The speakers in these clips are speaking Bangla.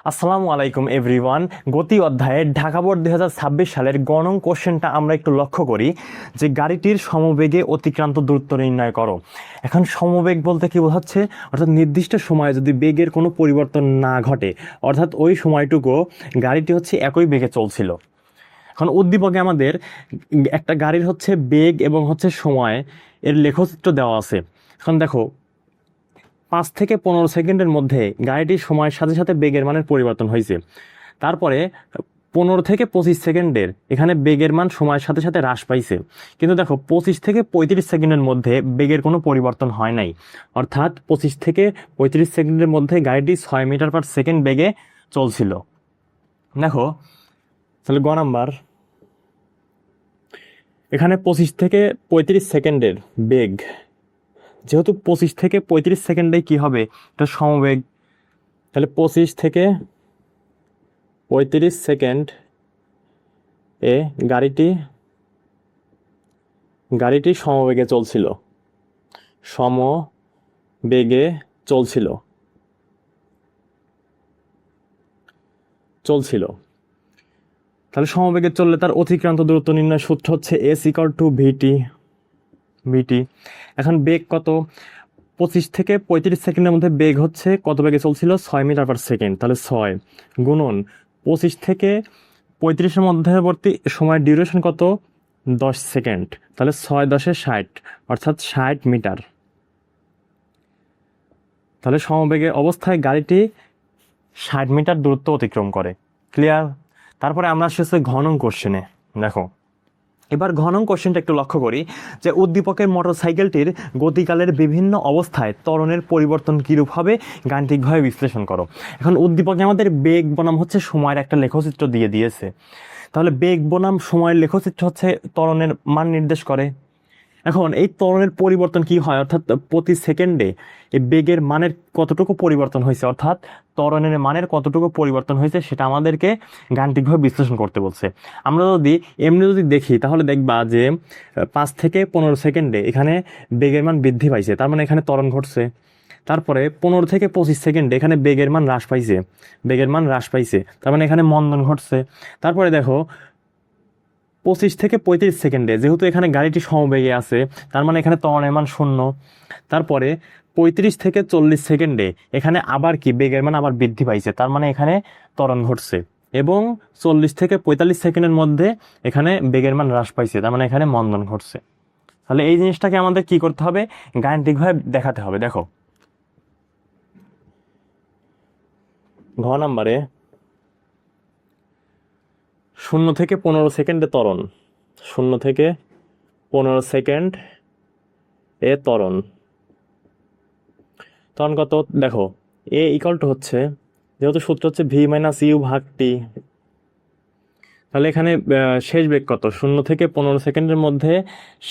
আসসালামু আলাইকুম এভরিওয়ান। গতি অধ্যায়ে ঢাকা বোর্ড 2026 সালের গণং কোশ্চেনটা আমরা একটু লক্ষ্য করি যে গাড়িটির সমবেগে অতিক্রান্ত দূরত্ব নির্ণয় করো। এখন সমবেগ বলতে কি বোঝাচ্ছে, অর্থাৎ নির্দিষ্ট সময়ে যদি বেগের কোনো পরিবর্তন না ঘটে, অর্থাৎ ওই সময়টুকু গাড়িটি হচ্ছে একই বেগে চলছিল। এখন উদ্দীপকে আমাদের একটা গাড়ির হচ্ছে বেগ এবং হচ্ছে সময় এর লেখচিত্র দেওয়া আছে। এখন দেখো 5 থেকে 15 সেকেন্ডের মধ্যে গাড়িটির সময়ের সাথে সাথে বেগের মানের পরিবর্তন হয়েছে। তারপরে 15 থেকে 25 সেকেন্ডের এখানে বেগের মান সময়ের সাথে সাথে হ্রাস পাইছে। কিন্তু দেখো 25 থেকে 35 সেকেন্ডের মধ্যে বেগের কোনো পরিবর্তন হয় নাই, অর্থাৎ 25 থেকে 35 সেকেন্ডের মধ্যে গাড়িটি 6 মিটার পার সেকেন্ড বেগে চলছিল। দেখো তাহলে গ নাম্বার, এখানে 25 থেকে 35 সেকেন্ডের বেগ, যেহেতু 25 থেকে 35 সেকেন্ডে কি হবে, এটা সমবেগ। তাহলে 25 থেকে 35 সেকেন্ড এ গাড়িটি সমবেগে চলছিল। তাহলে সমবেগে চললে তার অতিক্রান্ত দূরত্ব নির্ণয় সূত্র হচ্ছে s = vt। এখন বেগ কত, 25 থেকে 35 সেকেন্ডের মধ্যে বেগ হচ্ছে কত বেগে চলছিল, 6 মিটার পার সেকেন্ড। তাহলে 6 গুণন 25 থেকে 35-এর মধ্যবর্তী সময়ের ডিউরেশন কত, 10 সেকেন্ড। তাহলে 6 10 60, অর্থাৎ 60 মিটার। তাহলে সমবেগে অবস্থায় গাড়িটি 60 মিটার দূরত্ব অতিক্রম করে। ক্লিয়ার? তারপরে আমরা আসছে ঘনং কোশ্চেনে। দেখো এবার ঘনং কোশ্চেনটা একটু লক্ষ্য করি যে উদ্দীপকের মোটরসাইকেলটির গতিকালের বিভিন্ন অবস্থায় ত্বরণের পরিবর্তন কীরূপ হবে গাণিতিকভাবে বিশ্লেষণ করো। এখন উদ্দীপকে আমাদের বেগ বনাম হচ্ছে সময়ের একটা লেখচিত্র দিয়ে দিয়েছে। তাহলে বেগ বনাম সময়ের লেখচিত্র হচ্ছে ত্বরণের মান নির্দেশ করে। এখন এই ত্বরণের পরিবর্তন কি হয়, অর্থাৎ প্রতি সেকেন্ডে এই বেগের মানের কতটুকু পরিবর্তন হয়েছে, অর্থাৎ ত্বরণের মানের কতটুকু পরিবর্তন হয়েছে সেটা আমাদেরকে গাণিতিকভাবে বিশ্লেষণ করতে বলছে। আমরা যদি এমনি দেখি তাহলে দেখবা যে 5 থেকে 15 সেকেন্ডে এখানে বেগের মান বৃদ্ধি পাইছে, তার মানে এখানে ত্বরণ ঘটছে। তারপরে 15 থেকে 25 সেকেন্ডে এখানে বেগের মান হ্রাস পাইছে, তার মানে এখানে মন্দন ঘটছে। তারপরে দেখো 25 থেকে 35 সেকেন্ডে, যেহেতু এখানে গাড়িটি সমবেগে আছে, তার মানে এখানে ত্বরণের মান 0। তারপরে 35 থেকে 40 সেকেন্ডে এখানে আবার কি বেগের মান আবার বৃদ্ধি পাইছে, তার মানে এখানে ত্বরণ ঘটছে। এবং 40 থেকে 45 সেকেন্ডের মধ্যে এখানে বেগের মান হ্রাস পাইছে, তার মানে এখানে মন্দন ঘটছে। তাহলে এই জিনিসটাকে আমাদের কি করতে হবে, গাণিতিকভাবে দেখাতে হবে। দেখো ঘ নাম্বারে 0 থেকে 15 সেকেন্ডে ত্বরণ, 0 থেকে 15 সেকেন্ড এ ত্বরণ কত, দেখো এ ইকুয়াল টু হচ্ছে, যেহেতু সূত্র হচ্ছে v-u/t, তাহলে এখানে শেষ বেগ কত, 0 থেকে 15 সেকেন্ডের মধ্যে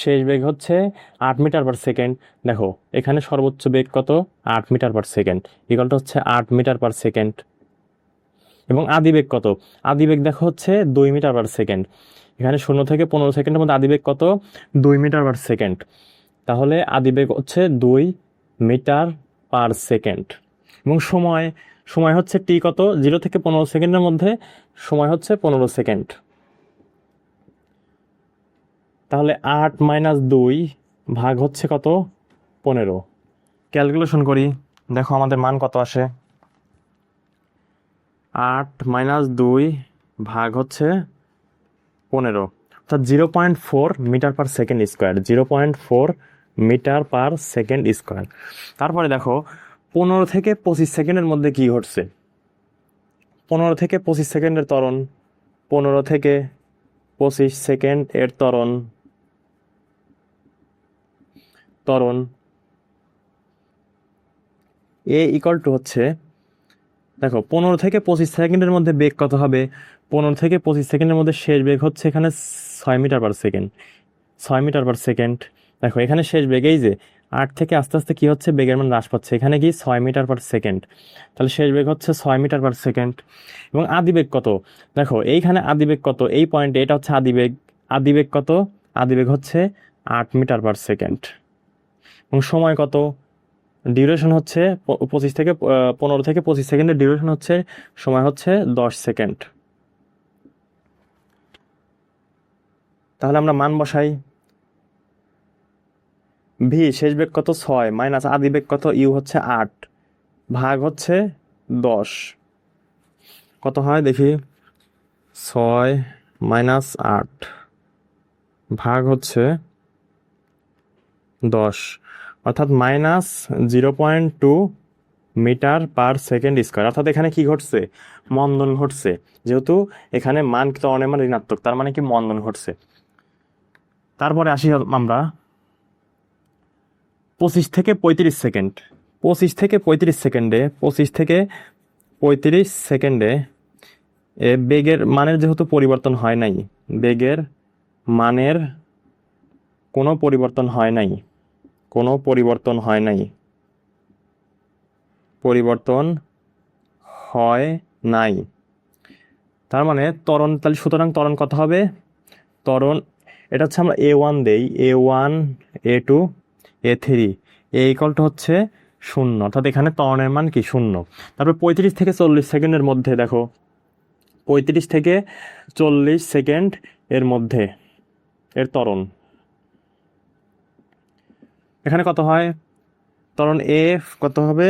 শেষ বেগ হচ্ছে 8 মিটার পার সেকেন্ড। দেখো এখানে সর্বোচ্চ বেগ কত, 8 metre per second, equal to হচ্ছে 8 মিটার পার সেকেন্ড। এবং আদি বেগ কত, আদি বেগ দেখো হচ্ছে 2 মিটার পার সেকেন্ড। এখানে 0 থেকে 15 সেকেন্ডের মধ্যে আদি বেগ কত, 2 মিটার পার সেকেন্ড। তাহলে আদি বেগ হচ্ছে 2 মিটার পার সেকেন্ড। এবং সময় হচ্ছে টি কত, 0 থেকে 15 সেকেন্ডের মধ্যে সময় হচ্ছে 15 সেকেন্ড। তাহলে 8 - 2 ভাগ হচ্ছে কত, 15। ক্যালকুলেশন করি, দেখো আমাদের মান কত আসে, 8 - 2 ভাগ হচ্ছে 15, অর্থাৎ 0.4 metre per second square, 0.4 metre per second square. তারপরে দেখো 15 থেকে 25 সেকেন্ডের মধ্যে কি ঘটছে, 15 থেকে 25 সেকেন্ডের ত্বরণ, 15 থেকে 25 সেকেন্ড এর ত্বরণ এ ইকুয়াল টু হচ্ছে, দেখো 15 থেকে 25 সেকেন্ডের মধ্যে বেগ কত হবে, 15 থেকে 25 সেকেন্ডের মধ্যে শেষ বেগ হচ্ছে এখানে 6 metre per second, 6 metre per second. দেখো এখানে শেষ বেগ এই যে 8 থেকে আস্তে আস্তে কি হচ্ছে, বেগের মান হ্রাস পাচ্ছে, এখানে কি 6 মিটার পার সেকেন্ড। তাহলে শেষ বেগ হচ্ছে 6 মিটার পার সেকেন্ড। এবং আদি বেগ কত, দেখো এইখানে আদি বেগ কত, এই পয়েন্টে এটা হচ্ছে আদি বেগ কত, আদি বেগ হচ্ছে 8 মিটার পার সেকেন্ড। এবং সময় কত, ডিউরেশন হচ্ছে 15 থেকে 25 সেকেন্ডের ডিউরেশন হচ্ছে, সময় হচ্ছে 10 সেকেন্ড। তাহলে আমরা মান বসাই। ভি শেষ বেগ কত 6 মাইনাস আদি বেগ কত ইউ হচ্ছে 8 ভাগ হচ্ছে 10, কত হয় দেখি, 6 মাইনাস 8 ভাগ হচ্ছে 10, অর্থাৎ minus 0.2 metre per second square. অর্থাৎ এখানে কি ঘটছে, মন্দন ঘটছে। যেহেতু এখানে মান ত্বরণের মান ঋণাত্মক, তার মানে কি মন্দন ঘটছে। তারপরে আসি আমরা 25 থেকে 35 সেকেন্ড। 25 থেকে 35 সেকেন্ডে 25 থেকে 35 সেকেন্ডে বেগের মানের যেহেতু পরিবর্তন হয় নাই, বেগের মানের কোনো পরিবর্তন হয় নাই, কোনো পরিবর্তন হয় নাই, পরিবর্তন হয় নাই। তার মানে ত্বরণ, তাহলে সুতরাং ত্বরণ কত হবে, ত্বরণ এটা হচ্ছে আমরা A1 দেই, A1 A2 A3 A equal to হচ্ছে 0, অর্থাৎ এখানে ত্বরণের মান কি 0। তারপর 35 থেকে 40 সেকেন্ডের মধ্যে দেখো, 35 থেকে 40 সেকেন্ড এর মধ্যে এর ত্বরণ, এখানে কত হয়, ত্বরণ এ কত হবে,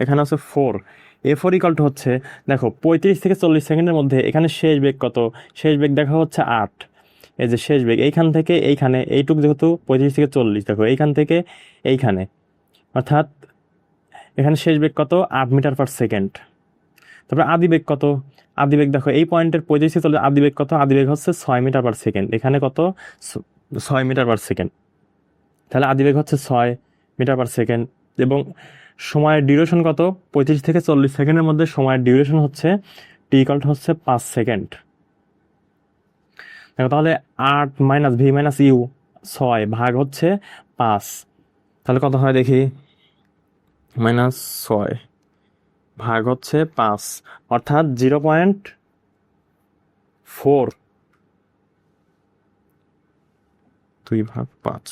এখানে হচ্ছে 4, A4 ইকুয়াল টু হচ্ছে, দেখো 35 থেকে 40 সেকেন্ডের মধ্যে এখানে শেষ বেগ কত, শেষ বেগ দেখা হচ্ছে 8, এই যে শেষ বেগ এইখান থেকে এইখানে, এইটুক যেহেতু 35 থেকে 40, দেখো এইখান থেকে এইখানে, অর্থাৎ এখানে শেষ বেগ কত 8 মিটার পার সেকেন্ড। তারপরে আদি বেগ কত, আদি বেগ দেখো এই পয়েন্টের 35 থেকে 40 আদি বেগ কত, আদি বেগ হচ্ছে 6 মিটার পার সেকেন্ড, এখানে কত 6 মিটার পার সেকেন্ড, তাহলে আদি বেগ হচ্ছে 6 মিটার পার সেকেন্ড। এবং সময়ের ডিউরেশন কত, 35 থেকে 40 সেকেন্ডের মধ্যে সময়ের ডিউরেশন হচ্ছে টি ইকুয়াল টু হচ্ছে 5 সেকেন্ড। দেখো তাহলে 8 মাইনাস ভি মাইনাস ইউ 6 ভাগ হচ্ছে 5, তাহলে কত হয় দেখি, -6 ভাগ হচ্ছে 5, অর্থাৎ 0.4, 2 ভাগ 5,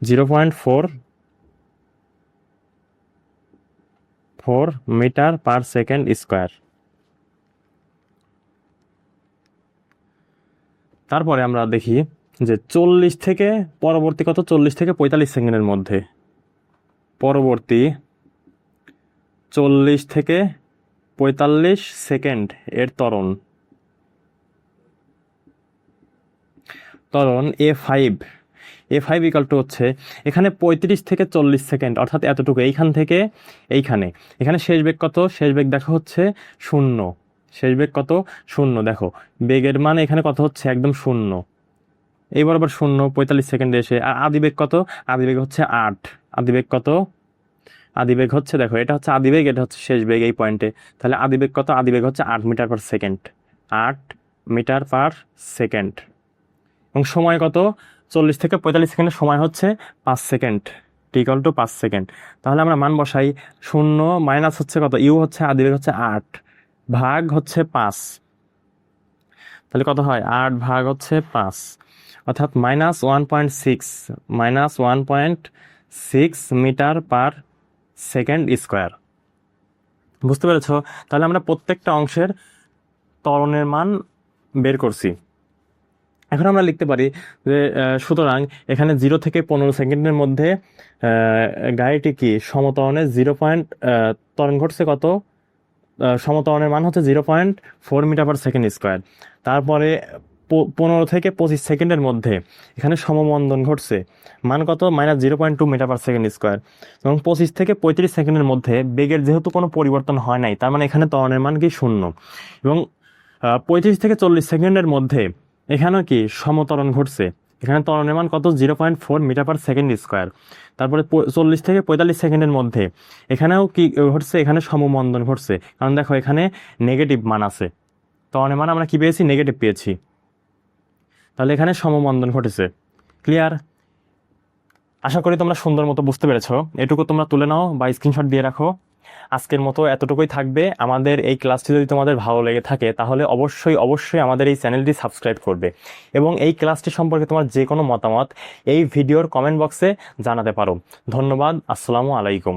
0.44 মিটার পার সেকেন্ড স্কোয়ার। তারপরে আমরা দেখি যে 40 থেকে পরবর্তী কত, 40 থেকে 45 সেকেন্ডের মধ্যে, পরবর্তী 40 থেকে 45 সেকেন্ড এর ত্বরণ, ত্বরণ A5 ইকাল টু হচ্ছে, এখানে 35 থেকে 40 সেকেন্ড, অর্থাৎ এতটুকু এইখান থেকে এইখানে, এখানে শেষ বেগ কত, শেষ বেগ দেখা হচ্ছে 0, শেষ বেগ কত 0, দেখো বেগের মান এখানে কত হচ্ছে একদম 0, এই বরাবর 0 45 সেকেন্ডে এসে। আর আদি বেগ কত, আদি বেগ হচ্ছে 8, আদি বেগ কত, আদি বেগ হচ্ছে, দেখো এটা হচ্ছে আদি বেগ, এটা হচ্ছে শেষ বেগ এই পয়েন্টে, তাহলে আদি বেগ কত, আদি বেগ হচ্ছে 8 metre per second, 8 metre per second. এবং সময় কত, 40 থেকে 45 সেকেন্ডের সময় হচ্ছে 5 second, T equal to 5 second. তাহলে আমরা মান বসাই, 0 মাইনাস হচ্ছে কত, ইউ হচ্ছে আদি বেগ হচ্ছে 8 ভাগ হচ্ছে 5, তাহলে কত হয় 8 ভাগ হচ্ছে 5, অর্থাৎ -1.6 মিটার পার সেকেন্ড স্কোয়ার। বুঝতে পেরেছ? তাহলে আমরা প্রত্যেকটা অংশের ত্বরণের মান বের করছি। এখন আমরা লিখতে পারি যে সুতরাং এখানে 0 থেকে 15 সেকেন্ডের মধ্যে গাড়িটি কি সমত্বরণে ত্বরণ ঘটছে কত, সমত্বরণের মান হচ্ছে 0.4 মিটার পার সেকেন্ড স্কোয়ার। তারপরে 15 থেকে 25 সেকেন্ডের মধ্যে এখানে সমমন্দন ঘটছে, মান কত, -0.2 মিটার পার সেকেন্ড স্কোয়ার। এবং 25 থেকে 35 সেকেন্ডের মধ্যে বেগের যেহেতু কোনো পরিবর্তন হয় নাই, তার মানে এখানে ত্বরণের মান কি 0। এবং 35 থেকে 40 সেকেন্ডের মধ্যে এখানেও কি সমত্বরণ ঘটছে, এখানে ত্বরণের মান কত, 0.4 মিটার পার সেকেন্ড স্কোয়ার। তারপরে 40 থেকে 45 সেকেন্ডের মধ্যে এখানেও কি ঘটছে, এখানে সমমন্দন ঘটছে, কারণ দেখো এখানে নেগেটিভ মান আছে, ত্বরণের মান আমরা কি পেয়েছি, নেগেটিভ পেয়েছি, তাহলে এখানে সমমন্দন ঘটেছে। ক্লিয়ার? আশা করি তোমরা সুন্দর মতো বুঝতে পেরেছো। এটুকু তোমরা তুলে নাও বা স্ক্রিনশট দিয়ে রাখো। আজকের মতো এতটুকুই থাকবে। আমাদের এই ক্লাসটি যদি তোমাদের ভালো লেগে থাকে তাহলে অবশ্যই আমাদের এই চ্যানেলটি সাবস্ক্রাইব করবে এবং এই ক্লাসটি সম্পর্কে তোমার যে কোনো মতামত এই ভিডিওর কমেন্ট বক্সে জানাতে পারো। ধন্যবাদ। আসসালামু আলাইকুম।